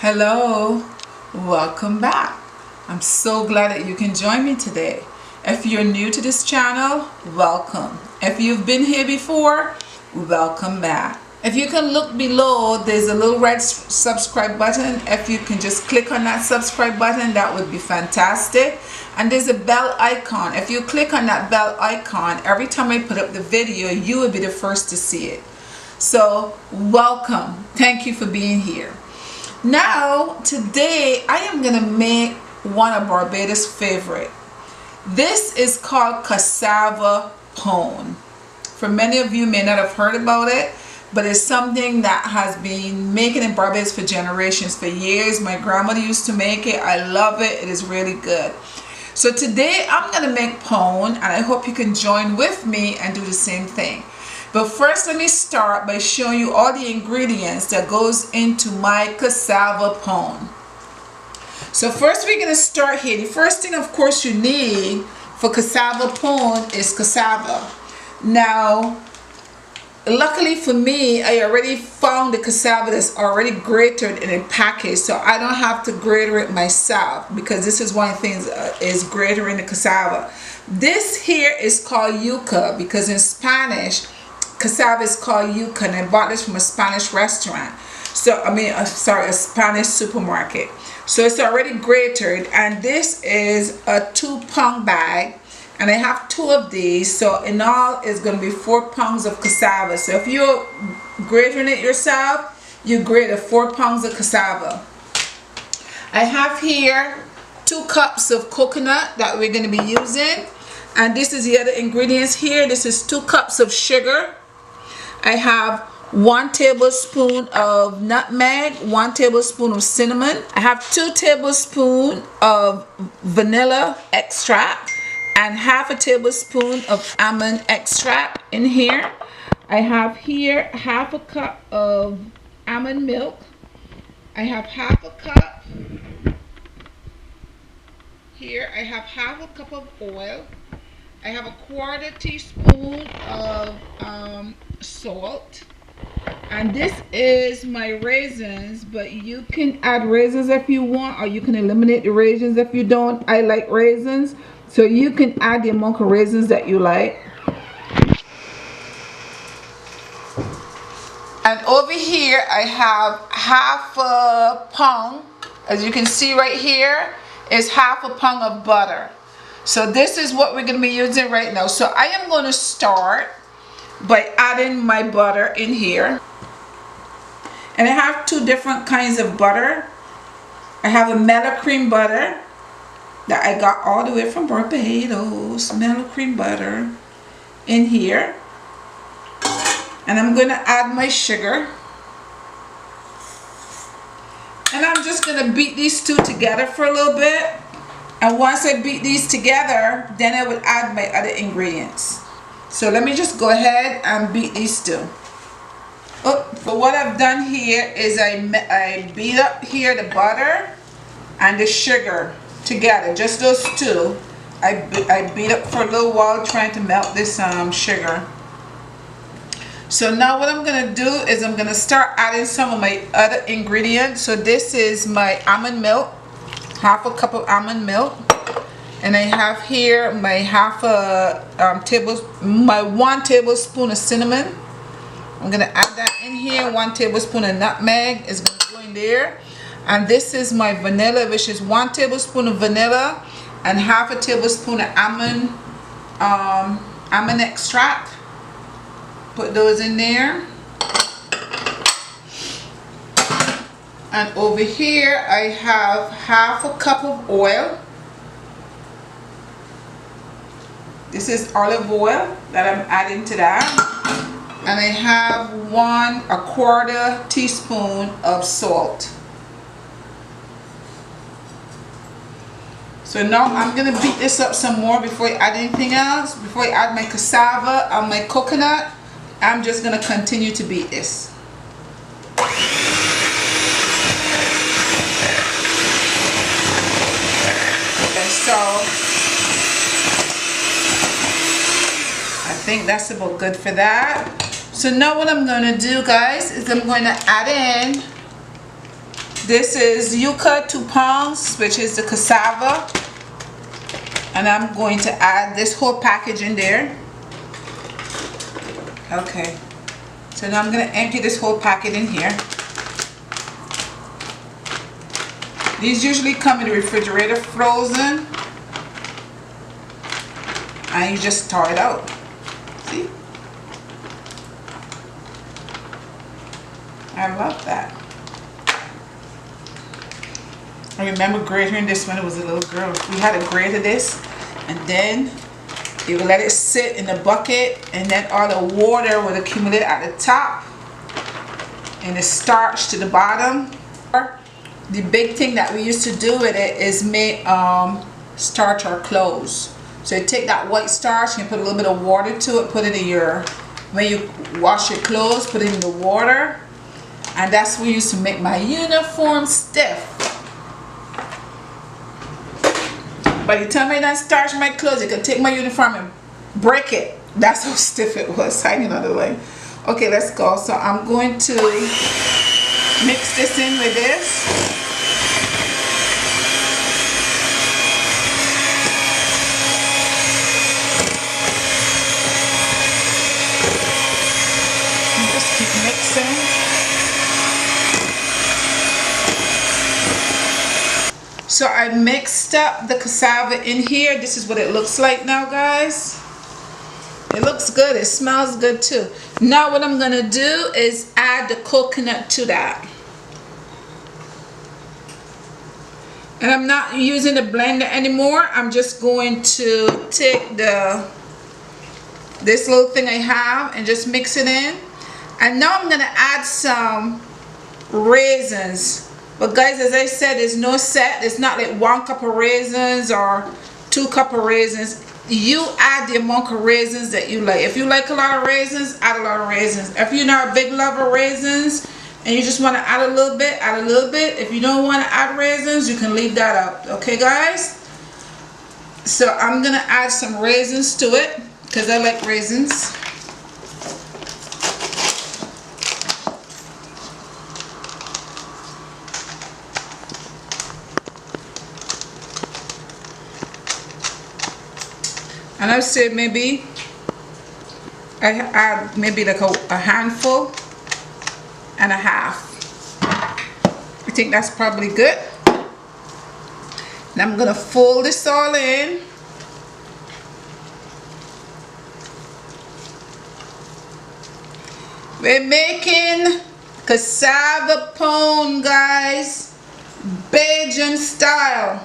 Hello, welcome back. I'm so glad that you can join me today. If you're new to this channel, welcome. If you've been here before, welcome back. If you can look below, there's a little red subscribe button. If you can just click on that subscribe button, that would be fantastic. And there's a bell icon. If you click on that bell icon, every time I put up the video, you will be the first to see it. So welcome. Thank you for being here. Now, today I am going to make one of Barbados' favorite. This is called Cassava Pone. For many of you may not have heard about it, but it's something that has been making in Barbados for generations, for years. My grandmother used to make it. I love it. It is really good. So today I'm going to make pone, and I hope you can join with me and do the same thing. But first, let me start by showing you all the ingredients that goes into my cassava pone. So first we're going to start here. The first thing, of course, you need for cassava pone is cassava. Now, luckily for me, I already found the cassava that's already grated in a package, so I don't have to grate it myself, because this is one of the things is grater in the cassava. This here is called yuca, because in Spanish, cassava is called yuca, and I bought this from a Spanish restaurant. So a Spanish supermarket. So it's already grated, and this is a 2-pound bag, and I have 2 of these. So in all, it's going to be 4 pounds of cassava. So if you're grating it yourself, you grate 4 pounds of cassava. I have here 2 cups of coconut that we're going to be using, and this is the other ingredients here. This is 2 cups of sugar. I have 1 tablespoon of nutmeg, 1 tablespoon of cinnamon. I have 2 tablespoons of vanilla extract and half a tablespoon of almond extract in here. I have here half a cup of almond milk. I have half a cup. Here I have half a cup of oil. I have a 1/4 teaspoon of salt, and this is my raisins, but you can add raisins if you want, or you can eliminate the raisins if you don't. I like raisins, so you can add the amount of raisins that you like. And over here I have half a pound, as you can see right here is half a pound of butter. So this is what we're going to be using right now. So I am going to start by adding my butter in here. And I have 2 different kinds of butter. I have a mellow cream butter that I got all the way from Barbados. Mellow cream butter in here. And I'm going to add my sugar. And I'm just going to beat these 2 together for a little bit. And once I beat these together, then I would add my other ingredients. So let me just go ahead and beat these 2. But what I've done here is I beat up here the butter and the sugar together, just those 2. I beat up for a little while trying to melt this sugar. So now what I'm going to do is I'm going to start adding some of my other ingredients. So this is my almond milk. Half a cup of almond milk, and I have here my 1 tablespoon of cinnamon. I'm gonna add that in here. 1 tablespoon of nutmeg is gonna go in there, and this is my vanilla, which is 1 tablespoon of vanilla and half a tablespoon of almond extract. Put those in there. And over here I have half a cup of oil. This is olive oil that I'm adding to that. And I have 1/4 teaspoon of salt. So now I'm going to beat this up some more before I add anything else. Before I add my cassava and my coconut, I'm just going to continue to beat this. So I think that's about good for that. So now what I'm going to do, guys, is I'm going to add in This is yuca 2 pounds, which is the cassava. And I'm going to add this whole package in there. Okay. So now I'm going to empty this whole packet in here. These usually come in the refrigerator frozen. And you just thaw it out. See? I love that. I remember grating this when I was a little girl. We had to grate this, and then you would let it sit in the bucket, and then all the water would accumulate at the top and the starch to the bottom. The big thing that we used to do with it is make starch our clothes. So you take that white starch and put a little bit of water to it, put it in your, when you wash your clothes, put it in the water, and that's what we used to make my uniform stiff. By the time I done starch my clothes, you could take my uniform and break it. That's how stiff it was hanging on the leg. Okay, let's go. So I'm going to mix this in with this. And just keep mixing. So I mixed up the cassava in here. This is what it looks like now, guys. It looks good. It smells good too. Now what I'm gonna do is add the coconut to that. And I'm not using the blender anymore. I'm just going to take this little thing I have and just mix it in. And now I'm gonna add some raisins. But guys, as I said, there's no set. It's not like 1 cup of raisins or 2 cups of raisins. You add the amount of raisins that you like. If you like a lot of raisins, add a lot of raisins. If you're not a big lover of raisins and you just want to add a little bit, add a little bit. If you don't want to add raisins, you can leave that out. Okay, guys? So I'm going to add some raisins to it because I like raisins. And I would say maybe I add maybe like a handful and a half. I think that's probably good. Now I'm gonna fold this all in. We're making cassava pone, guys, Bajan style.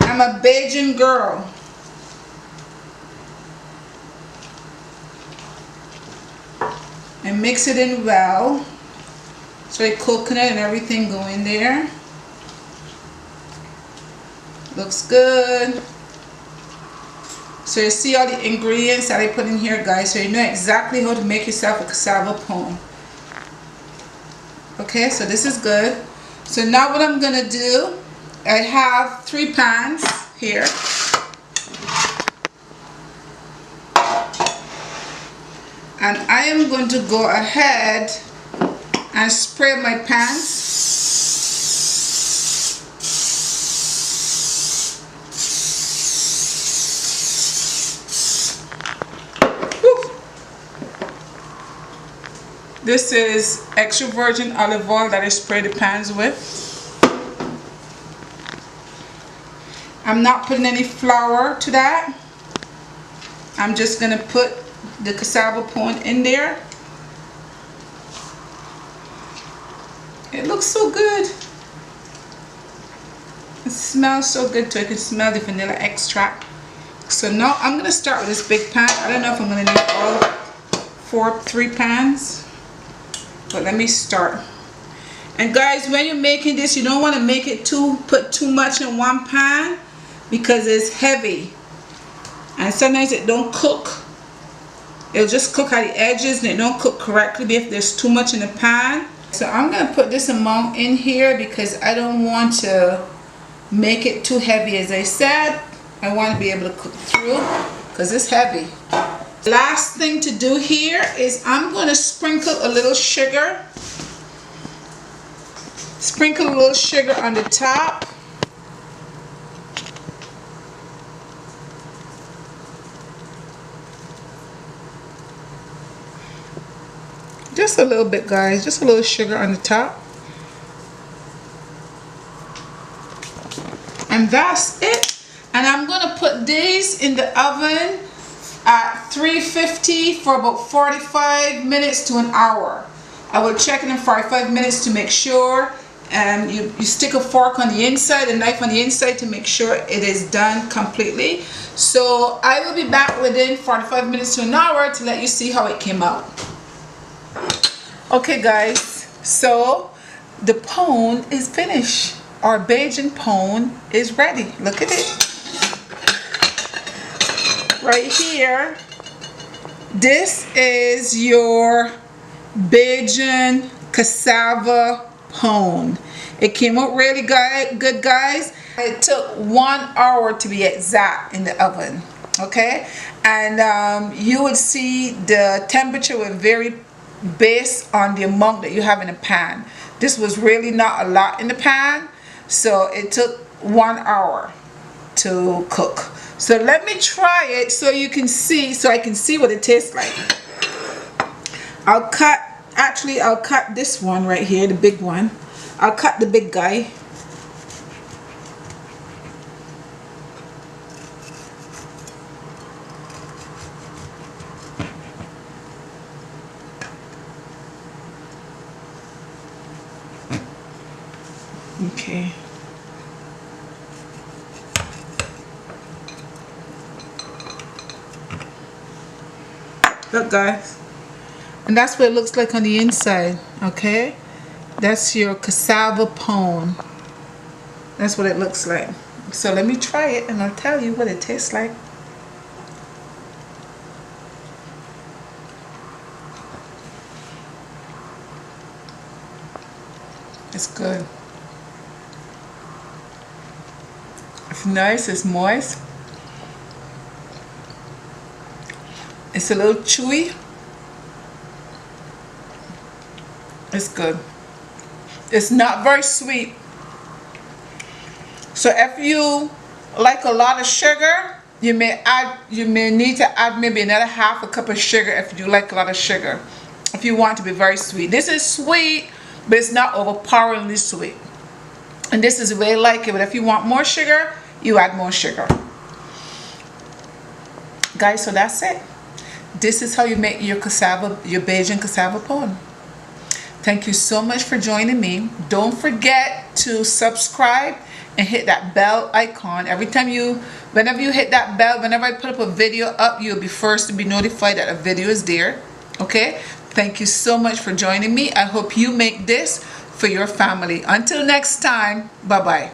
I'm a Bajan girl. And mix it in well. So the coconut and everything go in there. Looks good. So you see all the ingredients that I put in here, guys, so you know exactly how to make yourself a cassava pone. Okay, so this is good. So now what I'm gonna do, I have 3 pans here. And I am going to go ahead and spray my pans. Woo. This is extra virgin olive oil that I spray the pans with. I'm not putting any flour to that. I'm just going to put the cassava pone in there. It looks so good. It smells so good too. I can smell the vanilla extract. So now I'm gonna start with this big pan. I don't know if I'm gonna need all 3 pans, but let me start. And guys, when you're making this, you don't want to make it put too much in one pan because it's heavy, and sometimes it don't cook. It'll just cook at the edges and it don't cook correctly if there's too much in the pan. So I'm going to put this amount in here because I don't want to make it too heavy. As I said, I want to be able to cook through because it's heavy. Last thing to do here is I'm going to sprinkle a little sugar. Sprinkle a little sugar on the top. Just a little bit, guys. Just a little sugar on the top. And that's it. And I'm going to put these in the oven at 350 for about 45 minutes to an hour. I will check it in 45 minutes to make sure. And you stick a fork on the inside, a knife on the inside to make sure it is done completely. So I will be back within 45 minutes to an hour to let you see how it came out. Okay guys, so the pone is finished. Our Bajan pone is ready. Look at it. Right here. This is your Bajan cassava pone. It came out really good, guys. It took 1 hour to be exact in the oven. Okay, and you would see the temperature will vary based on the amount that you have in the pan. This was really not a lot in the pan, so it took 1 hour to cook. So let me try it so you can see, so I can see what it tastes like. I'll cut this one right here, the big one. I'll cut the big guy. Okay. Look guys, and that's what it looks like on the inside. Okay, that's your cassava pone. That's what it looks like. So let me try it and I'll tell you what it tastes like. It's good. It's nice, it's moist. It's a little chewy. It's good. It's not very sweet. So if you like a lot of sugar, you may need to add maybe another half a cup of sugar if you like a lot of sugar. If you want to be very sweet. This is sweet, but it's not overpoweringly sweet. And this is the way I like it. But if you want more sugar, you add more sugar. Guys, so that's it. This is how you make your Bajan cassava pone. Thank you so much for joining me. Don't forget to subscribe and hit that bell icon. Whenever you hit that bell, whenever I put up a video up, you'll be first to be notified that a video is there. Okay? Thank you so much for joining me. I hope you make this for your family. Until next time, bye-bye.